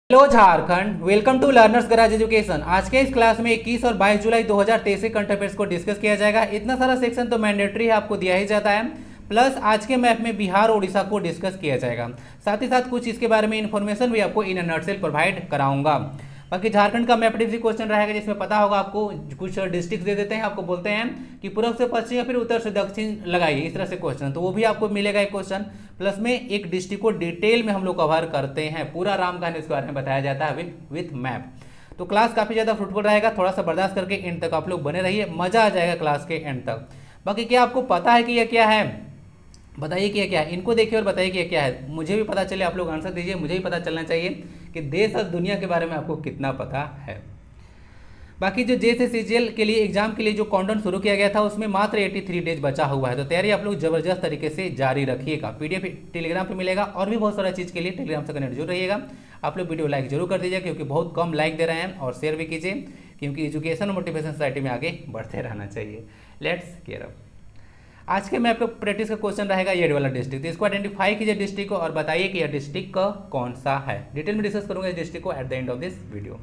Hello Jharkhand, welcome to learners garage education. आज के इस क्लास में 21 और 22 जुलाई 2023 के करंट अफेयर्स को डिस्कस किया जाएगा। इतना सारा सेक्शन तो मैंडेटरी है, आपको दिया ही जाता है। प्लस आज के मैप में बिहार उड़ीसा को डिस्कस किया जाएगा। साथ ही साथ कुछ इसके बारे में इन्फॉर्मेशन भी आपको इन अ नटसेल प्रोवाइड कराऊंगा। बाकी झारखंड का मैप डिप्टी क्वेश्चन रहेगा, जिसमें पता होगा आपको। कुछ डिस्ट्रिक्ट दे देते हैं, आपको बोलते हैं कि पूर्व से पश्चिम या फिर उत्तर से दक्षिण लगाइए, इस तरह से क्वेश्चन, तो वो भी आपको मिलेगा एक क्वेश्चन। प्लस में एक डिस्ट्रिक्ट को डिटेल में हम लोग कवर करते हैं, पूरा रामकांड इसके बारे में बताया जाता है विथ मैप। तो क्लास काफी ज्यादा फ्रूटफुल रहेगा, थोड़ा सा बर्दाश्त करके एंड तक आप लोग बने रहिए, मजा आ जाएगा क्लास के एंड तक। बाकी क्या आपको पता है कि यह क्या है? बताइए कि क्या है, इनको देखिए और बताइए कि क्या है। मुझे भी पता चले, आप लोग आंसर दीजिए, मुझे भी पता चलना चाहिए कि देश और दुनिया के बारे में आपको कितना पता है। बाकी जो JSCGL के लिए एग्जाम के लिए जो काउंटडाउन शुरू किया गया था, उसमें मात्र 83 डेज बचा हुआ है। तो तैयारी आप लोग जबरदस्त तरीके से जारी रखिएगा। PDF टेलीग्राम पे मिलेगा, और भी बहुत सारा चीज़ के लिए टेलीग्राम से कनेक्ट जरूर रहिएगा। आप लोग वीडियो लाइक जरूर कर दीजिए, क्योंकि बहुत कम लाइक दे रहे हैं, और शेयर भी कीजिए, क्योंकि एजुकेशन और मोटिवेशन सोसाइटी में आगे बढ़ते रहना चाहिए। Let's care up. आज के मैप पे प्रैक्टिस का क्वेश्चन रहेगा ये वाला डिस्ट्रिक्ट, तो इसको आइडेंटिफाई कीजिए डिस्ट्रिक्ट को, और बताइए कि यह डिस्ट्रिक्ट का कौन सा है। डिटेल में डिस्कस करूंगा इस डिस्ट्रिक्ट को at the end of this video.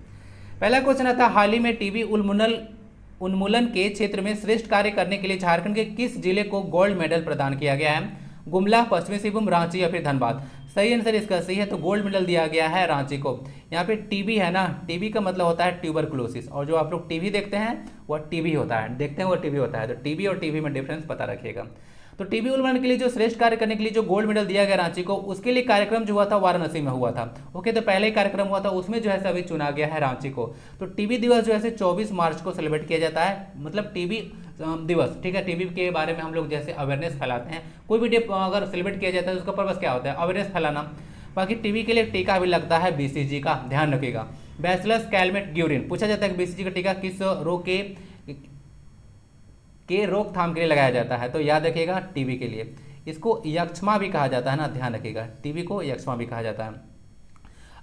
पहला क्वेश्चन आता है, हाल ही में टीबी उन्मूलन के क्षेत्र में श्रेष्ठ कार्य करने के लिए झारखंड के किस जिले को गोल्ड मेडल प्रदान किया गया है? गुमला, पश्चिमी सिंहभूम, रांची या फिर धनबाद? सही आंसर इसका सही है, तो गोल्ड मेडल दिया गया है रांची को। यहाँ पे टीबी है ना, टीबी का मतलब होता है ट्यूबरकुलोसिस, और जो आप लोग टीवी देखते हैं वह टीबी होता है, देखते हैं वो टीबी होता है। तो टीबी और टीबी में डिफरेंस पता रखिएगा। तो टीबी उन्मूलन के लिए जो श्रेष्ठ कार्य करने के लिए जो गोल्ड मेडल दिया गया रांची को, उसके लिए कार्यक्रम जो हुआ था वाराणसी में हुआ था। ओके, तो पहले ही कार्यक्रम हुआ था, उसमें जो है अभी चुना गया है रांची को। तो टीबी दिवस जो है 24 मार्च को सेलिब्रेट किया जाता है, मतलब टीबी दिवस। ठीक है, टीबी के बारे में हम लोग जैसे अवेयरनेस फैलाते हैं, कोई भी डे अगर सेलिब्रेट किया जाता है तो उसका पर्पस क्या होता है? अवेयरनेस फैलाना। बाकी टीबी के लिए टीका भी लगता है BCG का, ध्यान रखिएगा। बैसिलस कैलमेट ग्यूरिन, पूछा जाता है कि BCG का टीका किस रोग के रोकथाम के लिए लगाया जाता है? तो याद रखिएगा टीबी के लिए। इसको यक्ष्मा भी कहा जाता है ना, ध्यान रखिएगा, टीबी को यक्ष्मा भी कहा जाता है।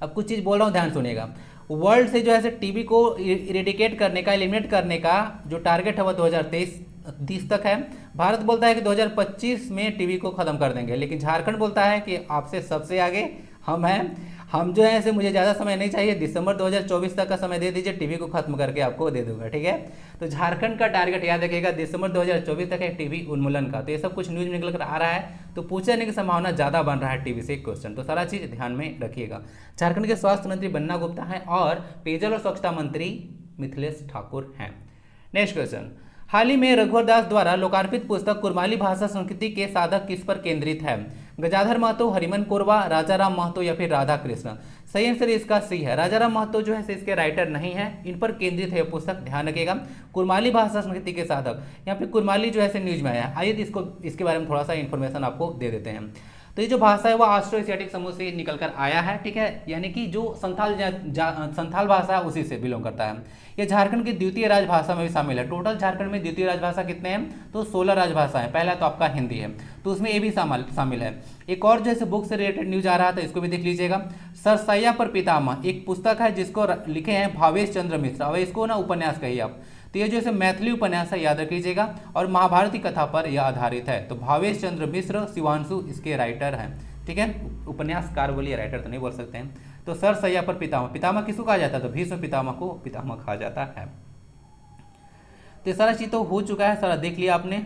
अब कुछ चीज़ बोल रहा हूँ, ध्यान सुनिएगा। वर्ल्ड से जो है टीबी को इरेडिकेट करने का, एलिमिनेट करने का जो टारगेट है वह 2023 तक है। भारत बोलता है कि 2025 में टीबी को खत्म कर देंगे, लेकिन झारखंड बोलता है कि आपसे सबसे आगे हम हैं। हम जो है ऐसे, मुझे ज़्यादा समय नहीं चाहिए, दिसंबर 2024 तक का समय दे दीजिए, टीबी को खत्म करके आपको दे दूंगा। ठीक है, तो झारखंड का टारगेट याद रखिएगा दिसंबर 2024 तक है टीबी उन्मूलन का। तो ये सब कुछ न्यूज निकल कर आ रहा है, तो पूछे जाने की संभावना ज़्यादा बन रहा है टीबी से क्वेश्चन, तो सारा चीज़ ध्यान में रखिएगा। झारखंड के स्वास्थ्य मंत्री बन्ना गुप्ता हैं, और पेयजल और स्वच्छता मंत्री मिथिलेश ठाकुर हैं। नेक्स्ट क्वेश्चन, हाल ही में रघुवर दास द्वारा लोकार्पित पुस्तक कुरमाली भाषा संस्कृति के साधक किस पर केंद्रित है? गजाधर महतो, हरिमन कोरवा, राजाराम महतो या फिर राधा कृष्ण? सही आंसर इसका सी है, राजाराम महतो जो है इसके राइटर नहीं है, इन पर केंद्रित है यह पुस्तक, ध्यान रखिएगा। कुरमाली भाषा संस्कृति के साधक, यहाँ पे कुरमाली जो है न्यूज में आया। आइए इसको, इसके बारे में थोड़ा सा इन्फॉर्मेशन आपको दे देते हैं। तो ये जो भाषा है वह ऑस्ट्रो एशियाटिक समूह से निकल कर आया है। ठीक है, यानी कि जो संथाल भाषा है उसी से बिलोंग करता है। ये झारखंड की द्वितीय राजभाषा में भी शामिल है। टोटल झारखंड में द्वितीय राजभाषा कितने हैं? तो 16 राजभाषा है। पहला तो आपका हिंदी है, तो उसमें ये भी शामिल है। एक और जैसे बुक से रिलेटेड न्यूज आ रहा था, इसको भी देख लीजिएगा। सरसैया पर पितामह एक पुस्तक है, जिसको लिखे हैं भावेश चंद्र मिश्र। अब इसको ना उपन्यास कहिए आप, तो ये जो है मैथिली उपन्यास है, याद रख लीजिएगा, और महाभारती कथा पर यह आधारित है। तो भावेश चंद्र मिश्र शिवांशु इसके राइटर हैं। ठीक है, उपन्यासकार बोलिए, राइटर तो नहीं बोल सकते हैं। तो सरसैया पर पितामह, पितामह किसको कहा जाता है? तो भीष्म पितामह को पितामह कहा जाता है। तो ये सारा चीज तो हो चुका है, सारा देख लिया आपने।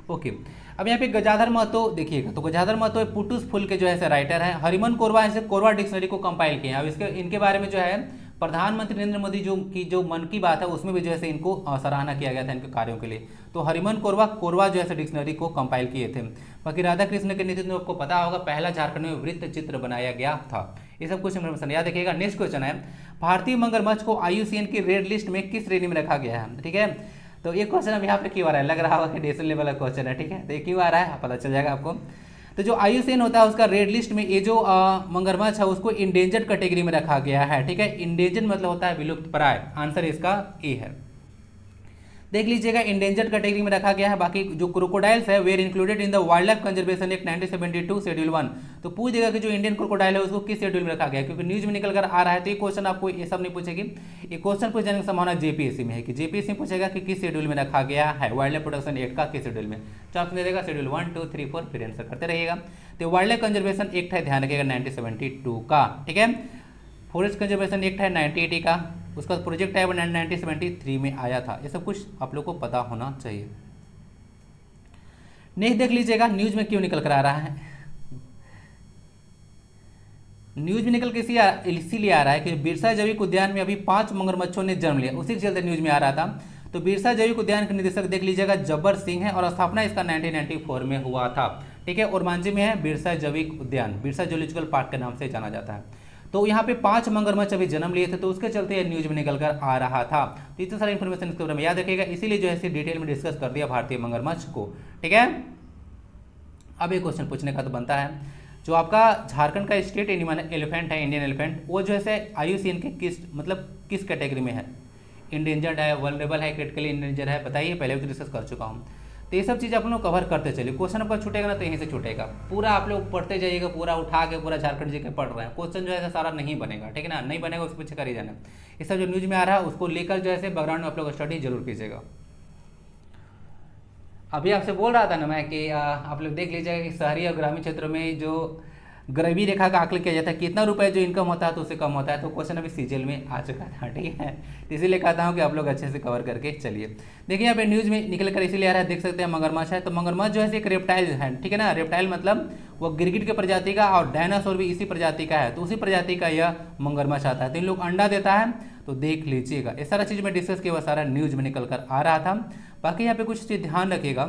ओके, अब यहाँ पे गजाधर महतो देखिएगा, तो गजाधर महतो पुटुस फुल के जो है राइटर हैं। हरिमन कोरवा ऐसे कोरवा डिक्शनरी को कंपाइल किए हैं। अब इसके इनके बारे में जो है प्रधानमंत्री नरेंद्र मोदी जो मन की बात है उसमें भी जो है इनको सराहना किया गया था इनके कार्यों के लिए। तो हरिमन कोरवा जो है डिक्शनरी को कंपाइल किए थे। बाकी राधा कृष्ण के नेतृत्व में आपको पता होगा पहला झारखंड में वृत्त चित्र बनाया गया था। ये सब कुछ इन्फॉर्मेशन याद रखिएगा। नेक्स्ट क्वेश्चन है, भारतीय मगरमच्छ को IUCN की रेड लिस्ट में किस श्रेणी में रखा गया है? ठीक है, तो ये क्वेश्चन अब यहाँ पे क्यों आ रहा है? लग रहा होगा कि नेशनल लेवल का क्वेश्चन है। ठीक है, तो ये क्यों आ रहा है पता चल जाएगा आपको। तो जो IUCN होता है उसका रेड लिस्ट में ये जो मगरमच्छ है उसको इंडेंजर्ड कैटेगरी में रखा गया है। ठीक है, इंडेंजर्ड मतलब होता है विलुप्त प्राय। आंसर इसका ए है, देख लीजिएगा, इंडेंजर्ड कैटेगरी में रखा गया है। बाकी जो क्रोकोडाइल्स है were included in the wild life conservation act 1972 schedule 1। तो पूछ देगा कि जो इंडियन क्रोकोडाइल है उसको किस शेड्यूल में रखा गया है, क्योंकि न्यूज में निकल कर आ रहा है। तो ये क्वेश्चन आपको ये सब नहीं पूछेगी, ये क्वेश्चन पूछ जाने की संभावना JPSC में है कि JPSC पूछेगा कि किस शेड्यूल में रखा गया है वाइल्ड लाइफ प्रोटेक्शन एक्ट का, किस शेड्यूल में। चार्ट दे देगा शेड्यूल 1, 2, 3, 4, फिर आंसर करते रहिएगा। तो वाइल्ड लाइफ कंजर्वेशन एक्ट है, ध्यान रखिएगा 1972 का। ठीक है, फॉरेस्ट कंजर्वेशन एक्ट है 1980 का, उसका प्रोजेक्ट है वो 1973 में आया था। ये सब कुछ आप लोग को पता होना चाहिए। नेक्स्ट देख लीजिएगा, न्यूज में क्यों निकल कर आ रहा है। न्यूज में निकल के इसीलिए आ रहा है कि बिरसा जैविक उद्यान में अभी 5 मगरमच्छों ने जन्म लिया, उसी के चलते न्यूज में आ रहा था। तो बिरसा जैविक उद्यान के निदेशक देख लीजिएगा जब्बर सिंह है और स्थापना इसका 1994 में हुआ था। ठीक है, ओरमांझी में है बिरसा जैविक उद्यान, बिरसा जूलॉजिकल पार्क के नाम से जाना जाता है। तो यहाँ पे 5 मगरमच्छ अभी जन्म लिए थे, तो उसके चलते यह न्यूज में निकल कर आ रहा था। तो इतना सारा इन्फॉर्मेशन इसके बारे में याद रखिएगा, इसीलिए जो है डिटेल में डिस्कस कर दिया भारतीय मगरमच्छ को। ठीक है, अब एक क्वेश्चन पूछने का तो बनता है, जो आपका झारखंड का स्टेट एनिमल एलिफेंट है, इंडियन एलिफेंट, वो जो है IUCN के किस कैटेगरी में है? इंडेंजर्ड है, वल्नरेबल है, क्रिटिकली इंडेंजर है, बताइए। पहले भी डिस्कस कर चुका हूँ। तो ये सब चीज़ आप लोग कवर करते चलिए। क्वेश्चन आपका छूटेगा ना तो यहीं से छूटेगा, पूरा आप लोग पढ़ते जाइएगा, पूरा उठा के पूरा झारखंड जी के पढ़ रहे हैं। क्वेश्चन जो है सारा नहीं बनेगा, ठीक है ना, नहीं बनेगा, उसके पीछे कर ही जाना। ये सब जो न्यूज में आ रहा है उसको लेकर जो है बैकग्राउंड में आप लोग स्टडी जरूर कीजिएगा। अभी आपसे बोल रहा था ना मैं कि आप लोग देख लीजिएगा कि शहरी और ग्रामीण क्षेत्रों में जो गरीबी रेखा का आकलन किया जाता है, कितना रुपए जो इनकम होता है तो उससे कम होता है। तो क्वेश्चन अभी सीजीएल में आ चुका था, ठीक है, तो इसीलिए कहता हूँ कि आप लोग अच्छे से कवर करके चलिए। देखिए यहाँ पे न्यूज में निकल कर इसीलिए आ रहा है, देख सकते हैं मगरमच्छ है। तो मगरमच्छ जो है एक रेप्टाइल है, ठीक है ना, रेप्टाइल मतलब वो गिरगिट के प्रजाति का, और डायनासोर भी इसी प्रजाति का है, तो उसी प्रजाति का यह मगरमच्छ आता है। तो इन लोग अंडा देता है, तो देख लीजिएगा। ये सारा चीज़ में डिस्कस किया हुआ सारा न्यूज में निकल कर आ रहा था। बाकी यहाँ पे कुछ चीज़ ध्यान रखिएगा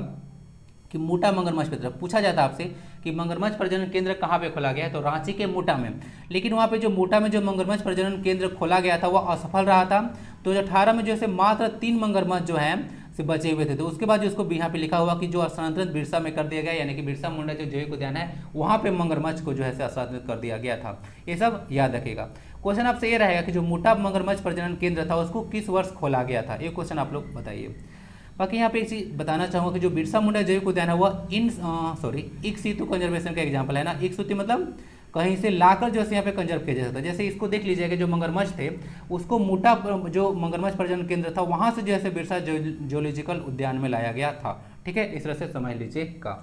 कि मोटा मगरमच्छ की तरफ पूछा जाता है आपसे कि मगरमच्छ प्रजनन केंद्र कहाँ पे खोला गया है, तो रांची के मोटा में। लेकिन वहाँ पे जो मोटा में जो मगरमच्छ प्रजनन केंद्र खोला गया था वह असफल रहा था। 2018 में जो है मात्र 3 मगरमच्छ जो है से बचे हुए थे। तो उसके बाद जो उसको यहाँ पे लिखा हुआ कि जो स्थानांतरित बिरसा में कर दिया गया, यानी कि बिरसा मुंडा जो जैविक उद्यान है वहाँ पे मगरमच्छ को जो है स्थानांतरित कर दिया गया था। ये सब याद रखिएगा। क्वेश्चन आपसे ये रहेगा कि जो मोटा मगरमच्छ प्रजनन केंद्र था उसको किस वर्ष खोला गया था, ये क्वेश्चन आप लोग बताइए। बाकी यहाँ पे एक चीज़ बताना चाहूँगा कि जो बिरसा मुंडा जैविक उद्यान है वह इक सीतु कंजर्वेशन का एग्जाम्पल है ना। इक सूती मतलब कहीं से लाकर जो है यहाँ पे कंजर्व किया जा सकता है। जैसे इसको देख लीजिएगा, जो मगरमच्छ थे उसको मोटा जो मगरमच्छ प्रजनन केंद्र था वहाँ से जो है बिरसा जूलॉजिकल उद्यान में लाया गया था। ठीक है, इस तरह से समझ लीजिएगा।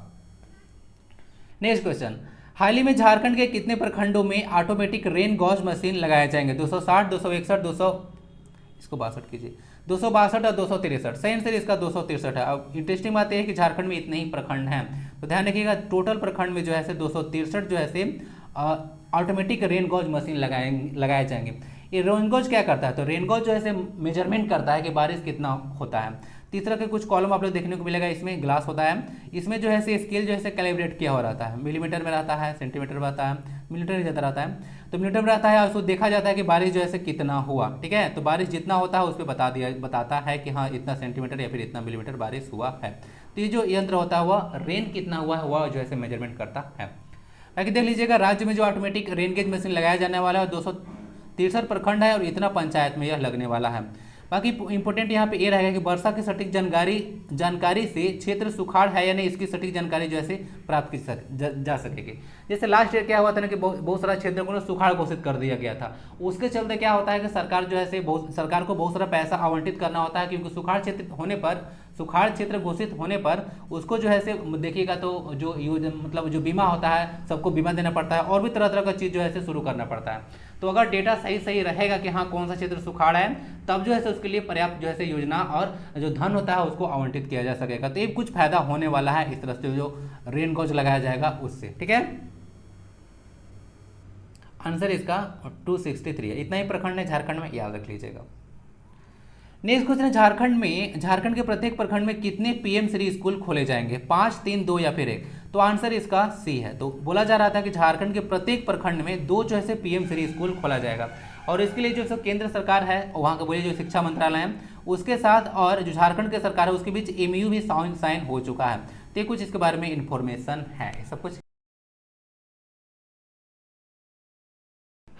नेक्स्ट क्वेश्चन, हाल ही में झारखंड के कितने प्रखंडों में ऑटोमेटिक रेन गॉज मशीन लगाए जाएंगे? 260, 261, 200, इसको 62 कीजिए, 262 और 263। सही आंसर इसका 263 है। अब इंटरेस्टिंग बात यह है कि झारखंड में इतने ही प्रखंड हैं, तो ध्यान रखिएगा टोटल प्रखंड में जो है 263 जो है ऑटोमेटिक रेन गॉज मशीन लगाए जाएंगे। ये रेन गॉज क्या करता है, तो रेन गॉज जो है मेजरमेंट करता है कि बारिश कितना होता है। तीसरा के कुछ कॉलम आप लोग देखने को मिलेगा, इसमें ग्लास होता है, इसमें जो है स्केल जो है कैलिब्रेट किया हो रहता है, मिलीमीटर में रहता है, सेंटीमीटर में रहता है, मिलीमीटर ज़्यादा रहता है, तो मिलीमीटर में रहता है। और उसको देखा जाता है कि बारिश जो है कितना हुआ। ठीक है, तो बारिश जितना होता है उस पर बताता है कि हाँ इतना सेंटीमीटर या फिर इतना मिलीमीटर बारिश हुआ है। तो ये जो यंत्र होता है वह रेन कितना हुआ है वह जो है मेजरमेंट करता है। बाकी देख लीजिएगा, राज्य में जो ऑटोमेटिक रेन गेज मशीन लगाया जाने वाला है 263 प्रखंड है और इतना पंचायत में यह लगने वाला है। बाकी इंपॉर्टेंट यहाँ पे ये रहेगा कि वर्षा की सटीक जानकारी से क्षेत्र सुखाड़ है या नहीं, इसकी सटीक जानकारी जो है प्राप्त की जा सकेगी। जैसे लास्ट ईयर क्या हुआ था ना कि बहुत सारा क्षेत्रों को सुखाड़ घोषित कर दिया गया था। उसके चलते क्या होता है कि सरकार जो है सरकार को बहुत सारा पैसा आवंटित करना होता है, क्योंकि सुखाड़ क्षेत्र घोषित होने पर उसको जो है देखिएगा तो जो मतलब जो बीमा होता है सबको बीमा देना पड़ता है, और भी तरह तरह का चीज़ जो है शुरू करना पड़ता है। तो अगर डेटा सही रहेगा कि हाँ कौन सा क्षेत्र सुखाड़ है, तब जो है उसके लिए पर्याप्त जो है योजना और जो धन होता है उसको आवंटित किया जा सकेगा। तो ये कुछ फायदा होने वाला है इस तरह से जो रेन गॉज लगाया जाएगा उससे। ठीक है, आंसर इसका 263 है। इतना ही प्रखंड है झारखंड में, याद रख लीजिएगा। नेक्स्ट क्वेश्चन है, झारखंड के प्रत्येक प्रखंड में कितने पीएम श्री स्कूल खोले जाएंगे? 5, 3, 2 या फिर 1? तो आंसर इसका सी है। तो बोला जा रहा था कि झारखंड के प्रत्येक प्रखंड में 2 जो है पीएम श्री स्कूल खोला जाएगा, और इसके लिए जो केंद्र सरकार है वहाँ का बोलिए जो शिक्षा मंत्रालय है उसके साथ और जो झारखंड के सरकार है उसके बीच MOU भी साइन हो चुका है। तो कुछ इसके बारे में इंफॉर्मेशन है, सब कुछ।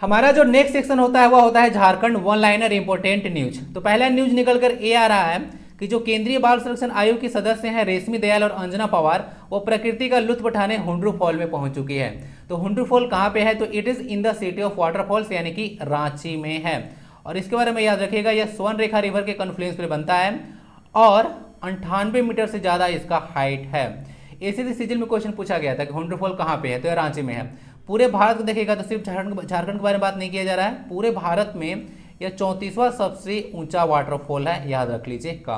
हमारा जो नेक्स्ट सेक्शन होता है वह होता है Jharkhand one liner important news. तो पहला न्यूज निकल कर ये आ रहा है कि जो केंद्रीय बाल संरक्षण आयोग की सदस्य हैं रेशमी दयाल और अंजना पवार, वो प्रकृति का लुत्फ उठाने हुंड्रू फॉल में पहुंच चुकी है। तो हुंड्रू फॉल कहाँ पे है, तो it is in the city of waterfalls, यानी कि रांची में है। और इसके बारे में याद रखिएगा, यह स्वर्ण रेखा रिवर के कॉन्फ्लुएंस पर बनता है और 98 मीटर से ज़्यादा इसका हाइट है। इसी सीजन में क्वेश्चन पूछा गया था कि हुंड्रू फॉल कहाँ पे है, तो यह रांची में है। पूरे भारत को देखिएगा तो सिर्फ झारखंड के बारे में बात नहीं किया जा रहा है, पूरे भारत में यह 34वां सबसे ऊंचा वाटरफॉल है, याद रख लीजिएगा।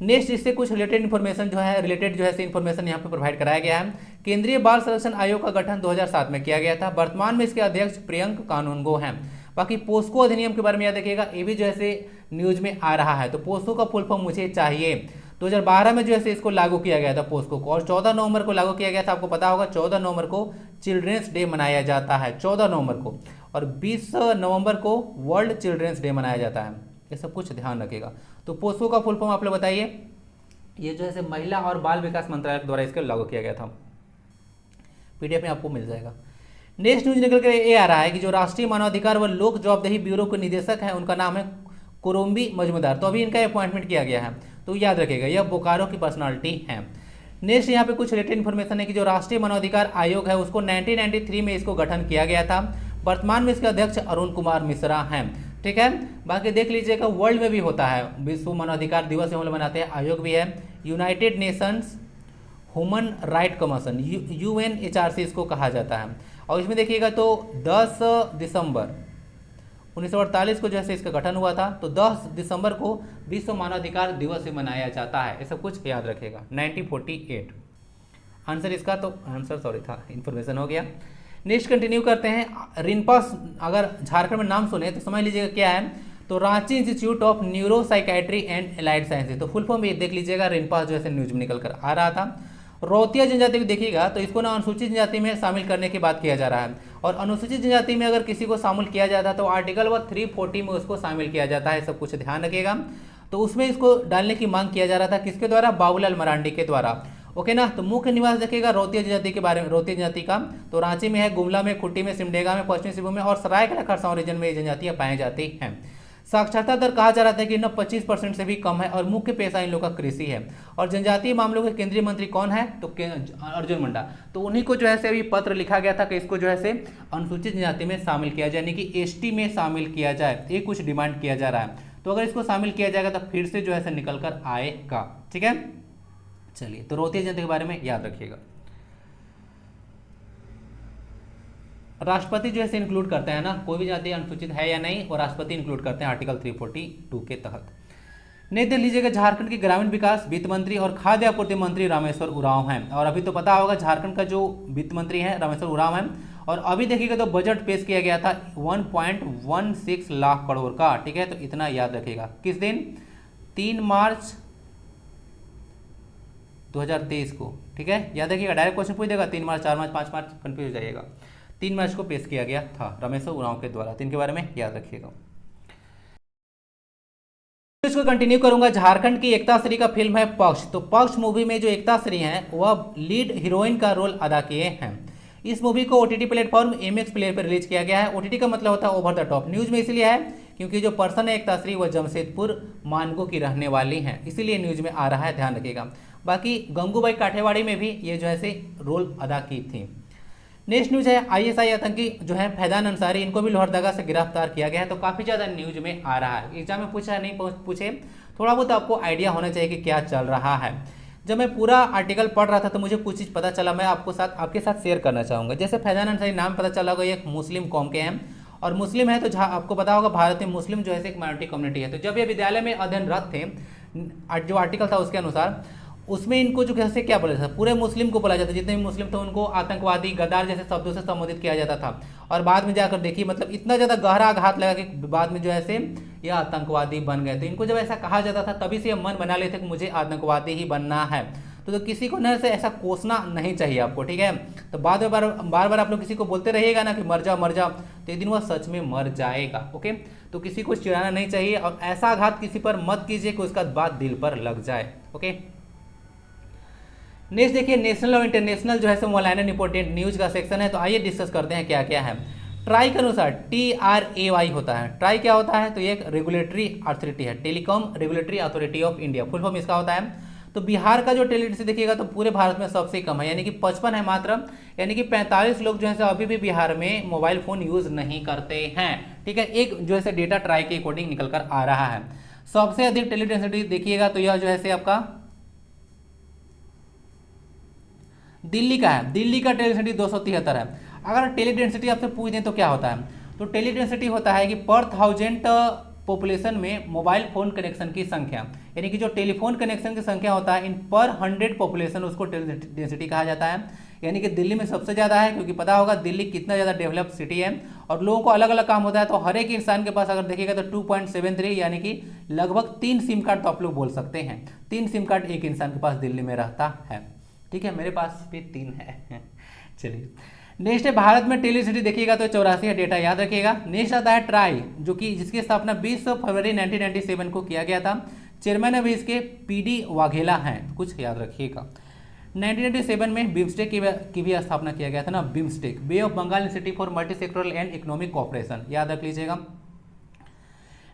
नेक्स्ट, इससे कुछ रिलेटेड इन्फॉर्मेशन जो है इन्फॉर्मेशन यहाँ पे प्रोवाइड कराया गया है। केंद्रीय बाल संरक्षण आयोग का गठन 2007 में किया गया था। वर्तमान में इसके अध्यक्ष प्रियंक कानूनगो हैं। बाकी पोस्को अधिनियम के बारे में याद रखिएगा, ये भी जो है न्यूज में आ रहा है। तो पोस्को का फुल फॉर्म मुझे चाहिए। 2012 में जो है इसको लागू किया गया था पोस्को को, और 14 नवंबर को लागू किया गया था। आपको पता होगा 14 नवंबर को चिल्ड्रेंस डे मनाया जाता है, 14 नवंबर को, और 20 नवंबर को वर्ल्ड चिल्ड्रेंस डे मनाया जाता है। ये सब कुछ ध्यान रखिएगा। तो पोस्को का फुल फॉर्म आप लोग बताइए। ये जो है महिला और बाल विकास मंत्रालय द्वारा इसको लागू किया गया था। पीडीएफ में आपको मिल जाएगा। नेक्स्ट न्यूज निकल कर ये आ रहा है कि जो राष्ट्रीय मानवाधिकार व लोक जवाबदेही ब्यूरो के निदेशक हैं, उनका नाम है कुरुम्बी मजूमदार। तो अभी इनका अपॉइंटमेंट किया गया है, तो याद रखिएगा यह बोकारो की पर्सनालिटी है। नेक्स्ट यहाँ पे कुछ रिलेटेड इन्फॉर्मेशन है कि जो राष्ट्रीय मानवाधिकार आयोग है उसको 1993 में इसको गठन किया गया था। वर्तमान में इसके अध्यक्ष अरुण कुमार मिश्रा हैं। ठीक है, बाकी देख लीजिएगा वर्ल्ड में भी होता है, विश्व मानवाधिकार दिवस हम लोग मनाते हैं, आयोग भी है। United Nations human right commission, UNHRC इसको कहा जाता है। और इसमें देखिएगा तो 10 दिसंबर 1948 को जैसे इसका गठन हुआ था, तो 10 दिसंबर को विश्व मानवाधिकार दिवस भी मनाया जाता है। ये सब कुछ याद रखेगा। 1948 आंसर इसका, तो आंसर सॉरी था, इन्फॉर्मेशन हो गया। नेक्स्ट कंटिन्यू करते हैं। रिनपा अगर झारखंड में नाम सुने तो समझ लीजिएगा क्या है, तो Ranchi institute of neuro psychiatry and allied sciences. तो फुल फॉर्म ये देख लीजिएगा, रिनपा जो है न्यूज में निकल कर आ रहा था। रौतिया जनजाति को देखिएगा तो इसको ना अनुसूचित जनजाति में शामिल करने की बात किया जा रहा है, और अनुसूचित जनजाति में अगर किसी को शामिल किया जाता है तो आर्टिकल 340 में उसको शामिल किया जाता है। सब कुछ ध्यान रखिएगा। तो उसमें इसको डालने की मांग किया जा रहा था, किसके द्वारा? बाबूलाल मरांडी के द्वारा। ओके ना। तो मुख्य निवास देखिएगा रौतिया जनजाति के बारे में, रौतिया जनजाति का तो रांची में है, गुमला में, खुट्टी में, सिमडेगा में, पश्चिमी सिंहभूम में और सरायकेला खरसावां रीजन में ये जनजातियां पाई जाती हैं। साक्षरता दर कहा जा रहा था कि 25% से भी कम है, और मुख्य पेशा इन लोगों का कृषि है। और जनजातीय मामलों के केंद्रीय मंत्री कौन है? तो अर्जुन मुंडा। तो उन्हीं को जो है अभी पत्र लिखा गया था कि इसको जो है अनुसूचित जनजाति में शामिल किया जाए, यानी कि ST में शामिल किया जाए, ये कुछ डिमांड किया जा रहा है। तो अगर इसको शामिल किया जाएगा तो फिर से जो है निकल कर आएगा। ठीक है, चलिए। तो रौतिया जनता के बारे में याद रखिएगा। राष्ट्रपति जो है इंक्लूड करते हैं ना, कोई भी जाति अनुसूचित है या नहीं, और राष्ट्रपति इंक्लूड करते हैं आर्टिकल 342 के तहत। नहीं देख लीजिएगा, झारखंड के ग्रामीण विकास वित्त मंत्री और खाद्य आपूर्ति मंत्री रामेश्वर उरांव हैं। और अभी तो पता होगा झारखंड का जो वित्त मंत्री है रामेश्वर उरांव हैं। और अभी देखिएगा तो बजट पेश किया गया था 1.16 लाख करोड़ का। ठीक है, तो इतना याद रखिएगा। किस दिन? 3 मार्च 2023 को। ठीक है, याद रखिएगा। डायरेक्ट क्वेश्चन पूछ देगा 3 मार्च, 4 मार्च, 5 मार्च, कंफ्यूज हो जाइएगा। 3 मार्च को पेश किया गया था रामेश्वर उरांव के द्वारा। 3 के बारे में याद रखिएगा। इसको कंटिन्यू करूंगा। झारखंड की एकता श्री का फिल्म है पक्ष। तो पक्ष मूवी में जो एकता श्री हैं वह लीड हीरोइन का रोल अदा किए हैं। इस मूवी को OTT प्लेटफॉर्म MX प्लेयर पर रिलीज किया गया है। OTT का मतलब होता है ओवर द टॉप। न्यूज में इसलिए है क्योंकि जो पर्सन है एकता श्री वह जमशेदपुर मानगो की रहने वाली हैं, इसीलिए न्यूज में आ रहा है, ध्यान रखिएगा। बाकी गंगूबाई काठेवाड़ी में भी ये जो है रोल अदा की थी। नेक्स्ट न्यूज है ISI आतंकी जो है फैजान अंसारी, इनको भी लोहरदगा से गिरफ्तार किया गया है। तो काफ़ी ज़्यादा न्यूज में आ रहा है। एग्जाम में पूछा नहीं पूछे, थोड़ा बहुत आपको आइडिया होना चाहिए कि क्या चल रहा है। जब मैं पूरा आर्टिकल पढ़ रहा था तो मुझे कुछ चीज़ पता चला, मैं आपके साथ शेयर करना चाहूँगा। जैसे फैजान अंसारी नाम पता चला होगा, एक मुस्लिम कौम के हैं, और मुस्लिम है तो आपको पता होगा भारत में मुस्लिम जो है एक माइनॉरिटी कम्युनिटी है। तो जब ये विद्यालय में अध्ययनरत थे, जो आर्टिकल था उसके अनुसार, उसमें इनको जो कैसे क्या बोला जाता था, पूरे मुस्लिम को बोला जाता था, जितने भी मुस्लिम थे उनको आतंकवादी, गद्दार जैसे शब्दों से संबोधित किया जाता था। और बाद में जाकर देखिए, मतलब इतना ज़्यादा गहरा आघात लगा कि बाद में जो है ये आतंकवादी बन गए। तो इनको जब ऐसा कहा जाता था तभी से ये मन बना लेते कि मुझे आतंकवादी ही बनना है। तो किसी को न से ऐसा कोसना नहीं चाहिए आपको। ठीक है, तो बार बार आप लोग किसी को बोलते रहिएगा ना कि मर जाओ मर जाओ, तो एक दिन वह सच में मर जाएगा। ओके, तो किसी को चिढ़ाना नहीं चाहिए, और ऐसा आघात किसी पर मत कीजिए कि उसका बात दिल पर लग जाए। ओके, नेक्स्ट देखिए, नेशनल और इंटरनेशनल जो है मोलायन इंपॉर्टेंट न्यूज का सेक्शन है। तो आइए डिस्कस करते हैं क्या क्या है। ट्राई के अनुसार TRAI होता है। ट्राई क्या होता है? तो ये एक रेगुलेटरी अथॉरिटी है, telecom regulatory authority of India, full form इसका होता है। तो बिहार का जो टेलीडेंसी देखिएगा तो पूरे भारत में सबसे कम है, यानी कि 55 है मात्र, यानी कि 45 लोग जो है अभी भी बिहार में मोबाइल फोन यूज नहीं करते हैं। ठीक है, एक जो है डेटा ट्राई के अकॉर्डिंग निकल कर आ रहा है। सबसे अधिक टेलीडेंसिटी देखिएगा तो यह जो है आपका दिल्ली का है। दिल्ली का टेलीडेंसिटी 273 है। अगर टेली डेंसिटी आपसे पूछ दें तो क्या होता है, तो टेली डेंसिटी होता है कि पर 1000 पॉपुलेशन में मोबाइल फ़ोन कनेक्शन की संख्या, यानी कि जो टेलीफोन कनेक्शन की संख्या होता है इन पर 100 पॉपुलेशन, उसको डेंसिटी कहा जाता है। यानी कि दिल्ली में सबसे ज़्यादा है, क्योंकि पता होगा दिल्ली कितना ज़्यादा डेवलप्ड सिटी है और लोगों को अलग अलग काम होता है। तो हर एक इंसान के पास अगर देखिएगा तो 2.73 यानी कि लगभग 3 सिम कार्ड तो आप लोग बोल सकते हैं, 3 सिम कार्ड एक इंसान के पास दिल्ली में रहता है। ठीक है, मेरे पास भी 3 है। चलिए नेक्स्ट है भारत में टेली सिटी देखिएगा तो 84 है, डेटा याद रखिएगा। नेक्स्ट आता है ट्राई, जो कि जिसकी स्थापना 20 फरवरी 1997 को किया गया था। चेयरमैन अभी इसके पीडी वाघेला हैं, कुछ याद रखिएगा। 1997 में बिम्स्टेक की भी स्थापना किया गया था ना, BIMSTEC, Bay of Bengal Institute for Multi Sectoral and Economic Cooperation, याद रख लीजिएगा।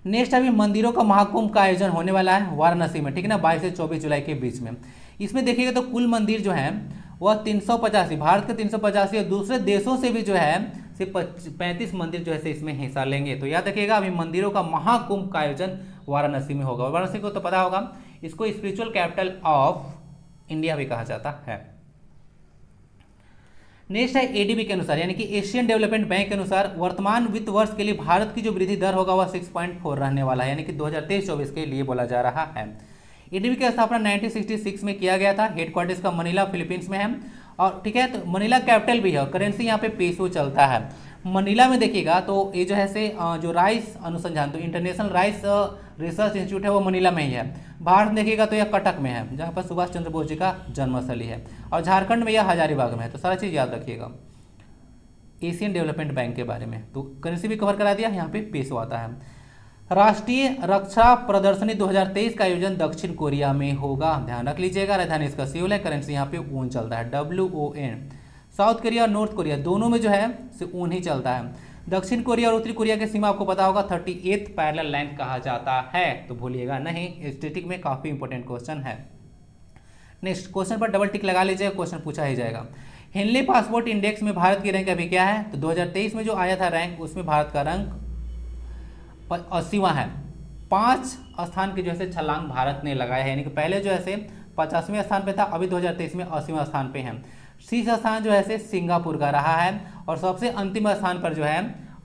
नेक्स्ट अभी मंदिरों का महाकुंभ का आयोजन होने वाला है वाराणसी में, ठीक है ना, 22 से 24 जुलाई के बीच में। इसमें देखिएगा तो कुल मंदिर जो है वह 385, भारत के 385 और दूसरे देशों से भी जो है सिर्फ 35 मंदिर जो है इसमें हिस्सा लेंगे। तो याद रखिएगा अभी मंदिरों का महाकुंभ का आयोजन वाराणसी में होगा। वाराणसी को तो पता होगा, इसको स्पिरिचुअल कैपिटल ऑफ इंडिया भी कहा जाता है। नेक्स्ट है एडीबी के अनुसार, यानी कि एशियन डेवलपमेंट बैंक के अनुसार वर्तमान वित्त वर्ष के लिए भारत की जो वृद्धि दर होगा वह 6.4 रहने वाला है, यानी कि 2023-24 के लिए बोला जा रहा है। एडीबी की स्थापना 1966 में किया गया था। हेडक्वार्टर्स का मनीला फिलीपींस में है और ठीक है, तो मनीला कैपिटल भी है और करेंसी यहाँ पे पेसो चलता है। मनीला में देखिएगा तो ये जो है से जो राइस अनुसंधान, तो इंटरनेशनल राइस रिसर्च इंस्टीट्यूट है वो मनीला में ही है। भारत में देखिएगा तो यह कटक में है, जहाँ पर सुभाष चंद्र बोस जी का जन्मस्थली है, और झारखंड में यह हजारीबाग में है। तो सारा चीज़ याद रखिएगा एशियन डेवलपमेंट बैंक के बारे में। तो करेंसी भी कवर करा दिया, यहाँ पे पेसो आता है। राष्ट्रीय रक्षा प्रदर्शनी 2023 का आयोजन दक्षिण कोरिया में होगा, ध्यान रख लीजिएगा। राजधानी इसका सियोल है, करेंसी यहाँ पे ऊन चलता है, WON। साउथ कोरिया और नॉर्थ कोरिया दोनों में जो है से ऊन ही चलता है। दक्षिण कोरिया और उत्तरी कोरिया की सीमा आपको पता होगा 38th पैरेलल लाइन कहा जाता है, तो भूलिएगा नहीं, स्टैटिक में काफी इंपॉर्टेंट क्वेश्चन है। नेक्स्ट क्वेश्चन पर डबल टिक लगा लीजिएगा, क्वेश्चन पूछा ही जाएगा। हेनले पासपोर्ट इंडेक्स में भारत की रैंक अभी क्या है, तो 2023 में जो आया था रैंक, उसमें भारत का रैंक 80वां है। 5 स्थान की जो है छलांग भारत ने लगाया है, यानी कि पहले जो है 50वें स्थान पे था, अभी 2023 में 80वां स्थान पे है। शीर्ष स्थान जो है सिंगापुर का रहा है और सबसे अंतिम स्थान पर जो है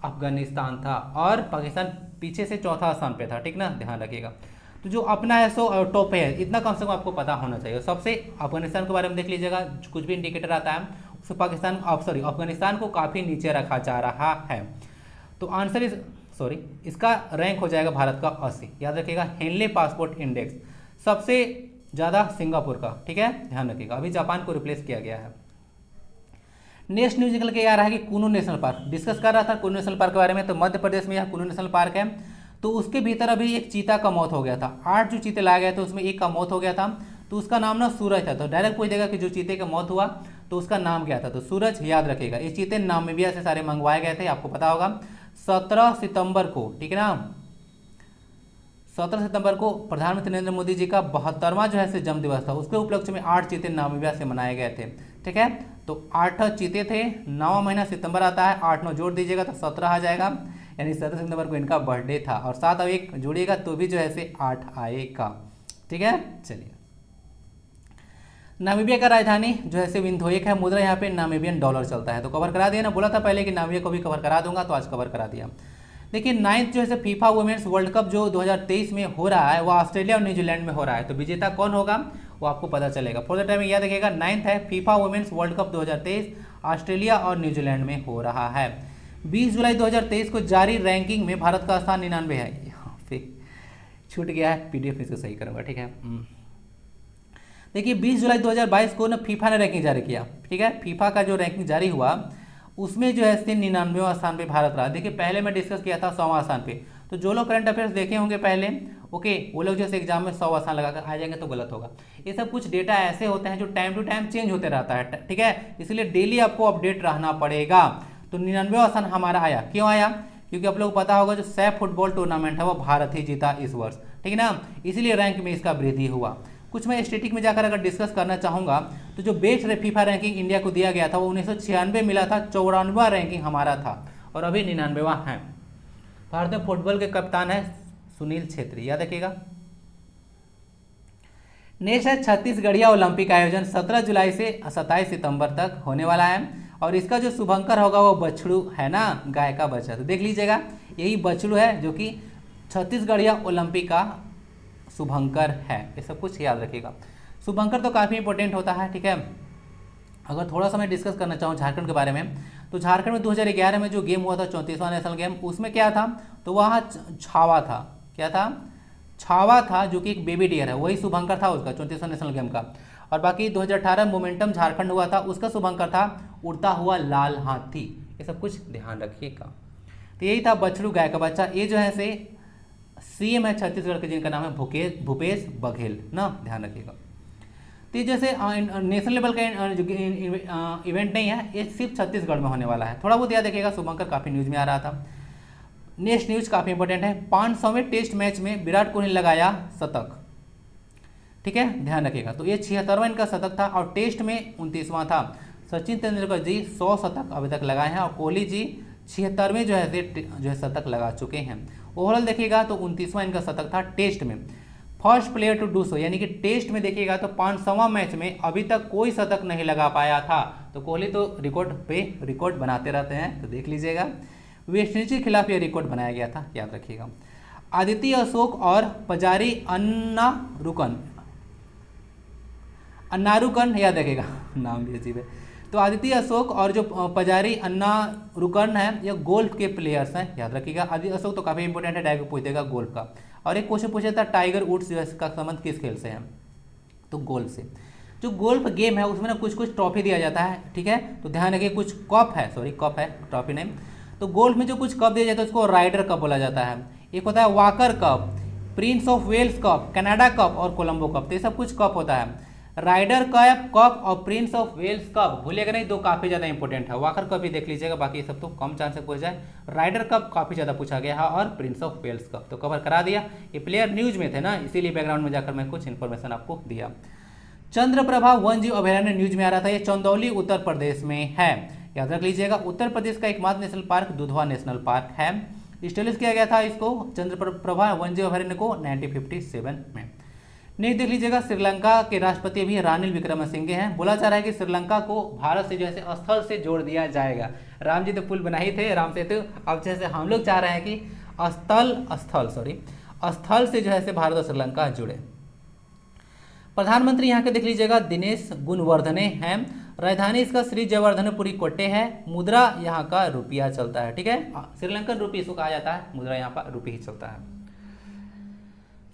अफगानिस्तान था और पाकिस्तान पीछे से चौथा स्थान पे था, ठीक ना, ध्यान रखिएगा। तो जो अपना है सो टॉप पे है, इतना कम से कम आपको पता होना चाहिए। सबसे अफगानिस्तान के बारे में देख लीजिएगा, कुछ भी इंडिकेटर आता है उससे पाकिस्तान अफगानिस्तान को काफ़ी नीचे रखा जा रहा है। तो आंसर इज इसका रैंक हो जाएगा भारत का 80, याद रखिएगा। हेनले पासपोर्ट इंडेक्स सबसे ज़्यादा सिंगापुर का, ठीक है, ध्यान रखिएगा। अभी जापान को रिप्लेस किया गया है। नेक्स्ट न्यूज निकल के आ रहा है कि कुनू नेशनल पार्क, डिस्कस कर रहा था कुनू नेशनल पार्क के बारे में। तो मध्य प्रदेश में यह कुनू नेशनल पार्क है, तो उसके भीतर अभी एक चीता का मौत हो गया था। 8 जो चीते लाए गए थे उसमें एक का मौत हो गया था, तो उसका नाम ना सूरज था। तो डायरेक्ट पूछ देगा कि जो चीते का मौत हुआ तो उसका नाम क्या था, तो सूरज, याद रखिएगा। ये चीते नामीबिया से सारे मंगवाए गए थे, आपको पता होगा। 17 सितंबर को, ठीक है ना, 17 सितंबर को प्रधानमंत्री नरेंद्र मोदी जी का 72वां जो है जन्म दिवस था, उसके उपलक्ष्य में 8 चीते नामीबिया से मनाए गए थे, ठीक है। तो 8 चीते थे, 9वां महीना सितंबर आता है, 8 9 जोड़ दीजिएगा तो 17 आ जाएगा, यानी 17 सितंबर को इनका बर्थडे था। और 7 अब 1 जोड़िएगा तो भी जो है 8 आएगा, ठीक है। चलिए, नामीबिया का राजधानी जो है विंथोएक है, मुद्रा यहाँ पे नामीबियन डॉलर चलता है। तो कवर करा दिया ना, बोला था पहले कि नामीबिया को भी कवर करा दूंगा, तो आज कवर करा दिया। देखिए 9th जो है फीफा वुमेन्स वर्ल्ड कप जो 2023 में हो रहा है, वो ऑस्ट्रेलिया और न्यूजीलैंड में हो रहा है। तो विजेता कौन होगा वो आपको पता चलेगा। फॉर द टाइम याद रखिएगा, 9th है FIFA Women's World Cup 2023, Australia और न्यूजीलैंड में हो रहा है। 20 जुलाई 2023 को जारी रैंकिंग में भारत का स्थान 99 है। यहाँ पे छूट गया है, PDF इसको सही करूँगा, ठीक है। देखिए 20 जुलाई 2022 को ना फीफा ने रैंकिंग जारी किया, ठीक है। फीफा का जो रैंकिंग जारी हुआ उसमें जो है 99वां स्थान पे भारत रहा। देखिए पहले मैं डिस्कस किया था 100वां स्थान पे, तो जो लोग करंट अफेयर्स देखे होंगे पहले, ओके, वो लोग जैसे एग्जाम में 100वां स्थान लगा कर आ जाएंगे तो गलत होगा। ये सब कुछ डेटा ऐसे होते हैं जो टाइम टू टाइम चेंज होते रहता है, ठीक है, इसलिए डेली आपको अपडेट रहना पड़ेगा। तो 99वां स्थान हमारा आया, क्यों आया, क्योंकि आप लोग को पता होगा जो सैफ फुटबॉल टूर्नामेंट है वो भारत ही जीता इस वर्ष, ठीक है ना, इसीलिए रैंक में इसका वृद्धि हुआ। कुछ मैं स्टैटिक में जाकर अगर डिस्कस करना चाहूँगा तो जो बेस्ट फीफा रैंकिंग इंडिया को दिया गया था वो 1996 मिला था, 94वां रैंकिंग हमारा था और अभी 99वां है। भारत में फुटबॉल के कप्तान है सुनील छेत्री, याद रखिएगा। नेक्स्ट है छत्तीसगढ़िया ओलंपिक आयोजन 17 जुलाई से 27 सितंबर तक होने वाला है और इसका जो शुभंकर होगा वो बछड़ू है ना, गाय का बच्चा। तो देख लीजिएगा यही बछड़ू है जो कि छत्तीसगढ़िया ओलंपिक का शुभंकर है। ये सब कुछ याद रखिएगा। शुभंकर तो काफ़ी इंपॉर्टेंट होता है, ठीक है। अगर थोड़ा सा मैं डिस्कस करना चाहूँ झारखंड के बारे में, तो झारखंड में 2011 में जो गेम हुआ था 34वां नेशनल गेम, उसमें क्या था, तो वहाँ छावा था। क्या था? छावा था, जो कि एक बेबी डियर है, वही शुभंकर था उसका 34वां नेशनल गेम का। और बाकी 2018 मोमेंटम झारखंड हुआ था, उसका शुभंकर था उड़ता हुआ लाल हाथी। ये सब कुछ ध्यान रखिएगा। तो यही था बछड़ू गाय का बच्चा। ये जो है से सीएम है छत्तीसगढ़ के, जिनका नाम है भूपेश बघेल ना, ध्यान रखिएगा। तो ये जैसे नेशनल लेवल का इवेंट नहीं है, ये सिर्फ छत्तीसगढ़ में होने वाला है। थोड़ा बहुत याद रखिएगा, शुभंकर काफ़ी न्यूज़ में आ रहा था। नेक्स्ट न्यूज काफ़ी इंपॉर्टेंट है। 500वें टेस्ट मैच में विराट कोहली लगाया शतक, ठीक है, ध्यान रखिएगा। तो ये 76वां इनका शतक था और टेस्ट में 29वां था। सचिन तेंदुलकर जी 100 शतक अभी तक लगाए हैं और कोहली जी 76वें जो है शतक लगा चुके हैं। ओवरऑल देखिएगा तो 29वां इनका शतक था टेस्ट में। First player to do so, यानी कि टेस्ट में देखिएगा तो 500वां मैच में अभी तक कोई शतक नहीं लगा पाया था। तो कोहली तो रिकॉर्ड पे रिकॉर्ड बनाते रहते हैं, तो देख लीजिएगा। वेस्टइंडीज के खिलाफ यह रिकॉर्ड बनाया गया था, याद रखिएगा। आदित्य अशोक और पजारी अन्नारुकन याद रखेगा, नाम भी अजीब है। तो आदित्य अशोक और जो पजारी अन्नारुकन है, ये गोल्फ के प्लेयर्स हैं, याद रखिएगा। आदित्य अशोक तो काफ़ी इंपॉर्टेंट है, डायरेक्ट पूछ देगा गोल्फ का। और एक क्वेश्चन पूछा था टाइगर वुड्स जो है इसका संबंध किस खेल से है, तो गोल्फ से। जो गोल्फ गेम है उसमें ना कुछ कुछ ट्रॉफी दिया जाता है, ठीक है। तो ध्यान रखिए, कुछ कप है, सॉरी कप है, ट्रॉफी नहीं। तो गोल्फ में जो कुछ कप दिया जाता है उसको राइडर कप बोला जाता है। एक होता है Walker Cup, Prince of Wales Cup, Canada Cup और कोलंबो कप। तो ये सब कुछ कप होता है। राइडर कप और प्रिंस ऑफ वेल्स कप भूलिएगा नहीं, दो काफ़ी ज़्यादा इंपॉर्टेंट है। वाकर कप भी देख लीजिएगा, बाकी सब तो कम चांस से पूछ जाए। राइडर कप काफ़ी ज़्यादा पूछा गया है और प्रिंस ऑफ वेल्स कप तो कवर करा दिया। ये प्लेयर न्यूज में थे ना, इसीलिए बैकग्राउंड में जाकर मैं कुछ इन्फॉर्मेशन आपको दिया। चंद्रप्रभा वन्यजीव अभयारण्य न्यूज में आ रहा था, ये चंदौली उत्तर प्रदेश में है, याद रख लीजिएगा। उत्तर प्रदेश का एकमात्र national park Dudhwa national park है। स्टेब्लिश किया गया था इसको चंद्रप्रभा वन्यजीव अभयारण्य को 1957 में। नहीं देख लीजिएगा, श्रीलंका के राष्ट्रपति भी रानिल विक्रमसिंघे हैं। बोला जा रहा है कि श्रीलंका को भारत से जो है स्थल से जोड़ दिया जाएगा। राम जी तो पुल बना ही थे, राम सेतु, अब जैसे हम लोग चाह रहे हैं कि स्थल से जो है भारत और श्रीलंका जुड़े। प्रधानमंत्री यहाँ के देख लीजिएगा दिनेश गुणवर्धने हैं। राजधानी इसका श्री जयवर्धनपुरी कोटे है। मुद्रा यहाँ का रुपया चलता है, ठीक है। श्रीलंकन रुपी इसको कहा जाता है, मुद्रा यहाँ पर रुपी ही चलता है।